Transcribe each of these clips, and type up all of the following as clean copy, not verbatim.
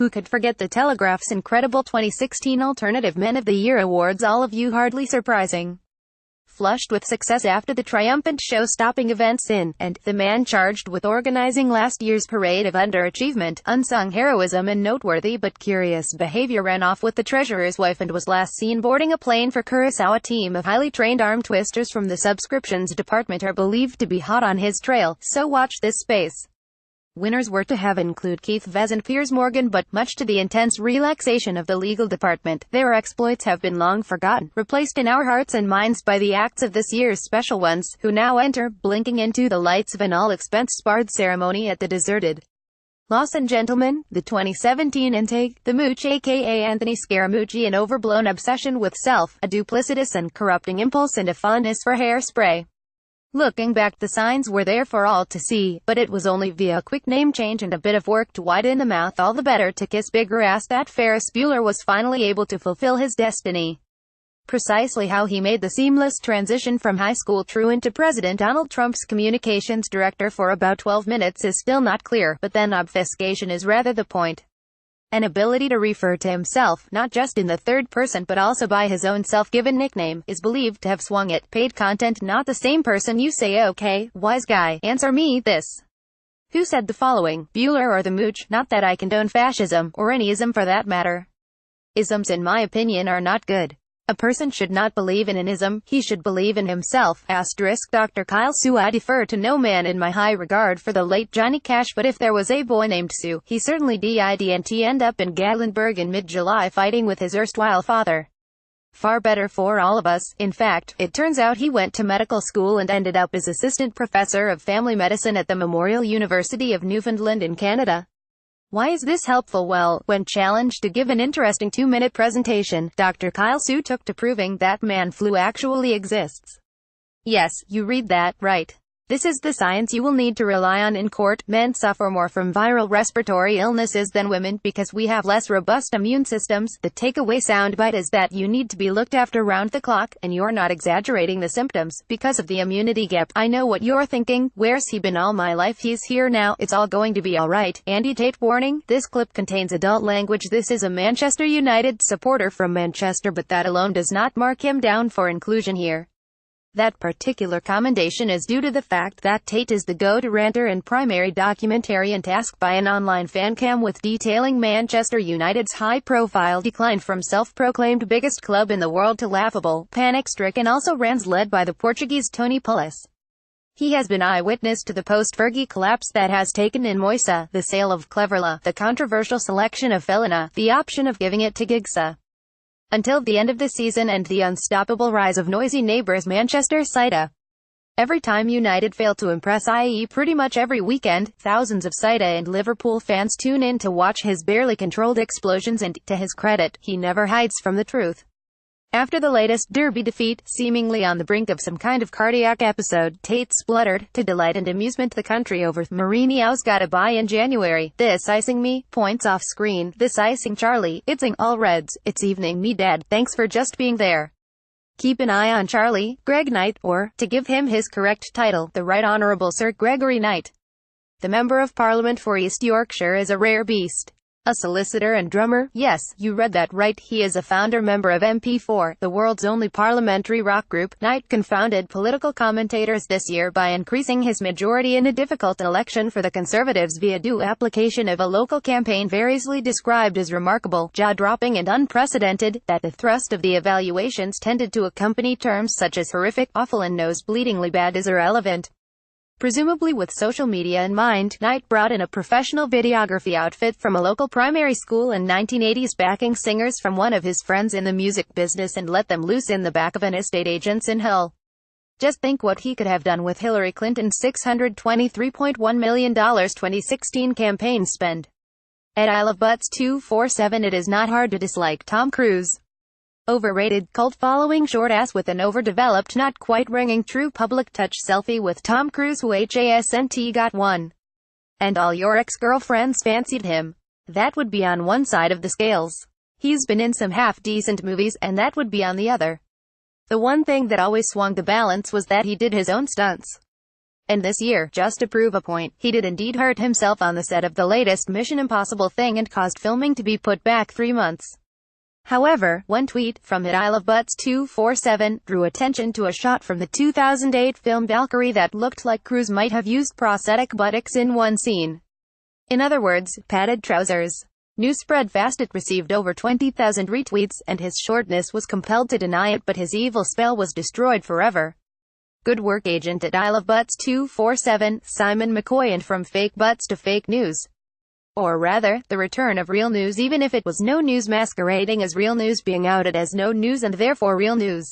Who could forget the Telegraph's incredible 2016 Alternative Men of the Year awards? All of you hardly surprising. Flushed with success after the triumphant show-stopping events in, and, the man charged with organizing last year's parade of underachievement, unsung heroism and noteworthy but curious behavior ran off with the treasurer's wife and was last seen boarding a plane for Curaçao. A team of highly trained arm twisters from the subscriptions department are believed to be hot on his trail, so watch this space. Winners were to have include Keith Vez and Piers Morgan, but, much to the intense relaxation of the legal department, their exploits have been long forgotten, replaced in our hearts and minds by the acts of this year's special ones, who now enter, blinking into the lights of an all-expense-sparred ceremony at the deserted Los and Gentlemen, the 2017 intake, the Mooch aka Anthony Scaramucci, an overblown obsession with self, a duplicitous and corrupting impulse and a fondness for hairspray. Looking back, the signs were there for all to see, but it was only via a quick name change and a bit of work to widen the mouth all the better to kiss bigger ass that Ferris Bueller was finally able to fulfill his destiny. Precisely how he made the seamless transition from high school truant to President Donald Trump's communications director for about 12 minutes is still not clear, but then obfuscation is rather the point. An ability to refer to himself, not just in the third person but also by his own self-given nickname, is believed to have swung it. Paid content, not the same person. You say, okay, wise guy, answer me this. Who said the following, Bueller or the Mooch? Not that I condone fascism, or any ism for that matter. Isms in my opinion are not good. A person should not believe in an ism, he should believe in himself. Dr. Kyle Sue. I defer to no man in my high regard for the late Johnny Cash, but if there was a boy named Sue, he certainly didn't end up in Gatlinburg in mid-July fighting with his erstwhile father. Far better for all of us. In fact, it turns out he went to medical school and ended up as assistant professor of family medicine at the Memorial University of Newfoundland in Canada. Why is this helpful? Well, when challenged to give an interesting 2-minute presentation, Dr. Kyle Sue took to proving that man flu actually exists. Yes, you read that, right. This is the science you will need to rely on in court. Men suffer more from viral respiratory illnesses than women, because we have less robust immune systems. The takeaway soundbite is that you need to be looked after round the clock, and you're not exaggerating the symptoms, because of the immunity gap. I know what you're thinking, where's he been all my life? He's here now, it's all going to be alright. Andy Tate. Warning, this clip contains adult language. This is a Manchester United supporter from Manchester, but that alone does not mark him down for inclusion here. That particular commendation is due to the fact that Tate is the go-to ranter and primary documentarian tasked by an online fancam with detailing Manchester United's high-profile decline from self-proclaimed biggest club in the world to laughable, panic-stricken also-rans led by the Portuguese Tony Pulis. He has been eyewitness to the post-Fergie collapse that has taken in Moisa, the sale of Cleverla, the controversial selection of Felina, the option of giving it to Gigsa, until the end of the season, and the unstoppable rise of noisy neighbours Manchester City. Every time United fail to impress, i.e. pretty much every weekend, thousands of City and Liverpool fans tune in to watch his barely controlled explosions, and, to his credit, he never hides from the truth. After the latest derby defeat, seemingly on the brink of some kind of cardiac episode, Tate spluttered, to delight and amusement the country over, Mourinho's gotta buy in January. This icing me, points off screen, this icing Charlie, it's ing all Reds, it's evening me dad, thanks for just being there. Keep an eye on Charlie, Greg Knight, or, to give him his correct title, the Right Honourable Sir Gregory Knight. The Member of Parliament for East Yorkshire is a rare beast. A solicitor and drummer? Yes, you read that right. He is a founder member of MP4, the world's only parliamentary rock group. Knight confounded political commentators this year by increasing his majority in a difficult election for the Conservatives via due application of a local campaign variously described as remarkable, jaw-dropping and unprecedented, that the thrust of the evaluations tended to accompany terms such as horrific, awful and nose-bleedingly bad is irrelevant. Presumably with social media in mind, Knight brought in a professional videography outfit from a local primary school in 1980s, backing singers from one of his friends in the music business, and let them loose in the back of an estate agent's in Hull. Just think what he could have done with Hillary Clinton's $623.1 million 2016 campaign spend. At I Love Butts 247, it is not hard to dislike Tom Cruise. Overrated, cult following, short ass with an overdeveloped, not quite ringing true public touch selfie with Tom Cruise who hasn't got one. And all your ex-girlfriends fancied him. That would be on one side of the scales. He's been in some half-decent movies, and that would be on the other. The one thing that always swung the balance was that he did his own stunts. And this year, just to prove a point, he did indeed hurt himself on the set of the latest Mission Impossible thing and caused filming to be put back 3 months. However, one tweet from @ILoveButts247 drew attention to a shot from the 2008 film Valkyrie that looked like Cruise might have used prosthetic buttocks in one scene. In other words, padded trousers. News spread fast. It received over 20,000 retweets, and his shortness was compelled to deny it, but his evil spell was destroyed forever. Good work, agent @ILoveButts247, Simon McCoy. And from fake butts to fake news. Or rather, the return of real news, even if it was no news masquerading as real news, being outed as no news and therefore real news.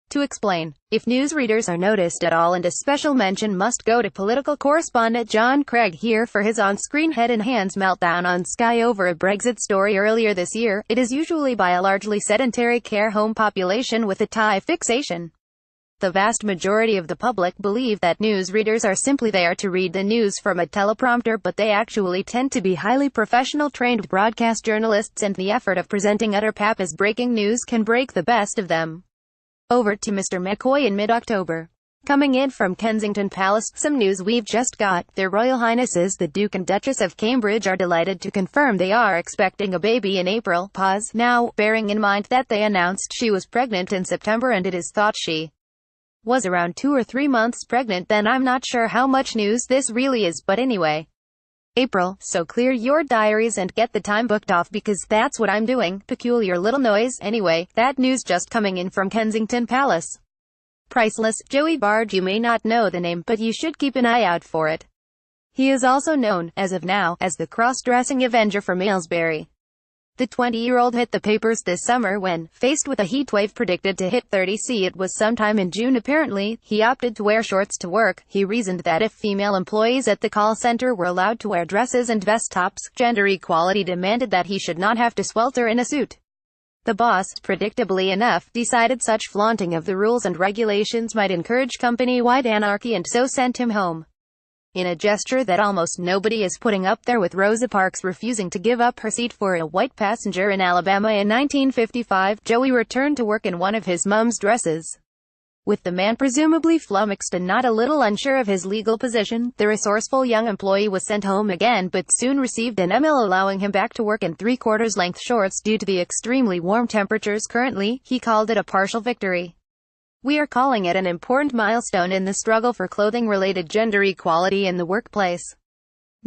To explain, if newsreaders are noticed at all, and a special mention must go to political correspondent John Craig here for his on-screen head-in-hands meltdown on Sky over a Brexit story earlier this year, it is usually by a largely sedentary care home population with a Thai fixation. The vast majority of the public believe that newsreaders are simply there to read the news from a teleprompter, but they actually tend to be highly professional trained broadcast journalists, and the effort of presenting utter pap as breaking news can break the best of them. Over to Mr. McCoy in mid-October. Coming in from Kensington Palace, some news we've just got. Their Royal Highnesses the Duke and Duchess of Cambridge are delighted to confirm they are expecting a baby in April. Pause. Now, bearing in mind that they announced she was pregnant in September and it is thought she was around 2 or 3 months pregnant, then I'm not sure how much news this really is, but anyway. April, so clear your diaries and get the time booked off, because that's what I'm doing. Peculiar little noise. Anyway, that news just coming in from Kensington Palace. Priceless. Joey Bard. You may not know the name, but you should keep an eye out for it. He is also known, as of now, as the cross-dressing Avenger from Aylesbury. The 20-year-old hit the papers this summer when, faced with a heatwave predicted to hit 30°C, it was sometime in June apparently, he opted to wear shorts to work. He reasoned that if female employees at the call center were allowed to wear dresses and vest tops, gender equality demanded that he should not have to swelter in a suit. The boss, predictably enough, decided such flaunting of the rules and regulations might encourage company-wide anarchy, and so sent him home. In a gesture that almost nobody is putting up there with Rosa Parks refusing to give up her seat for a white passenger in Alabama in 1955, Joey returned to work in one of his mum's dresses. With the man presumably flummoxed and not a little unsure of his legal position, the resourceful young employee was sent home again, but soon received an email allowing him back to work in 3/4 length shorts due to the extremely warm temperatures currently. He called it a partial victory. We are calling it an important milestone in the struggle for clothing-related gender equality in the workplace.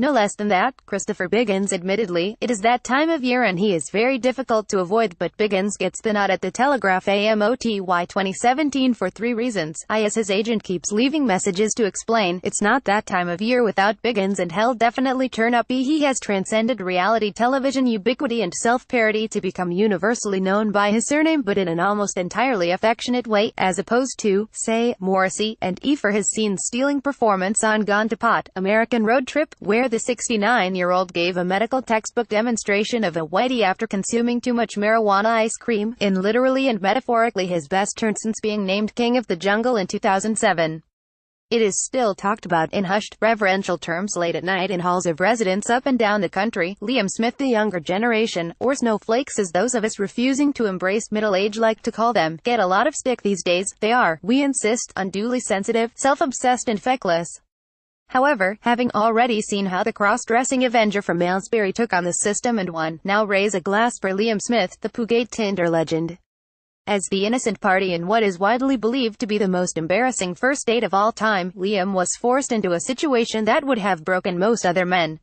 No less than that. Christopher Biggins. Admittedly, it is that time of year and he is very difficult to avoid, but Biggins gets the nod at the Telegraph AMOTY 2017 for 3 reasons. As his agent keeps leaving messages to explain, it's not that time of year without Biggins, and he'll definitely turn up. He has transcended reality television ubiquity and self-parody to become universally known by his surname, but in an almost entirely affectionate way, as opposed to, say, Morrissey and E for his scene-stealing performance on Gone to Pot, American Road Trip, where the 69-year-old gave a medical textbook demonstration of a whitey after consuming too much marijuana ice cream, in literally and metaphorically his best turn since being named King of the Jungle in 2007. It is still talked about in hushed, reverential terms late at night in halls of residence up and down the country. Liam Smith, the younger generation, or snowflakes as those of us refusing to embrace middle age like to call them, get a lot of stick these days. They are, we insist, unduly sensitive, self-obsessed and feckless. However, having already seen how the cross-dressing Avenger from Aylesbury took on the system and won, now raise a glass for Liam Smith, the Pugate Tinder legend. As the innocent party in what is widely believed to be the most embarrassing first date of all time, Liam was forced into a situation that would have broken most other men.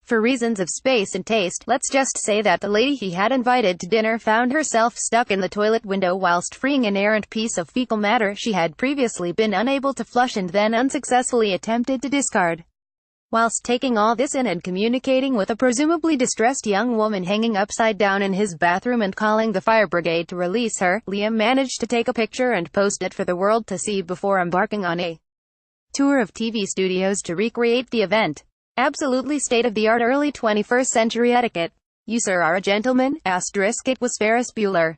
For reasons of space and taste, let's just say that the lady he had invited to dinner found herself stuck in the toilet window whilst freeing an errant piece of fecal matter she had previously been unable to flush and then unsuccessfully attempted to discard. Whilst taking all this in and communicating with a presumably distressed young woman hanging upside down in his bathroom and calling the fire brigade to release her, Liam managed to take a picture and post it for the world to see before embarking on a tour of TV studios to recreate the event. Absolutely state-of-the-art early 21st century etiquette. You sir are a gentleman, *, it was Ferris Bueller.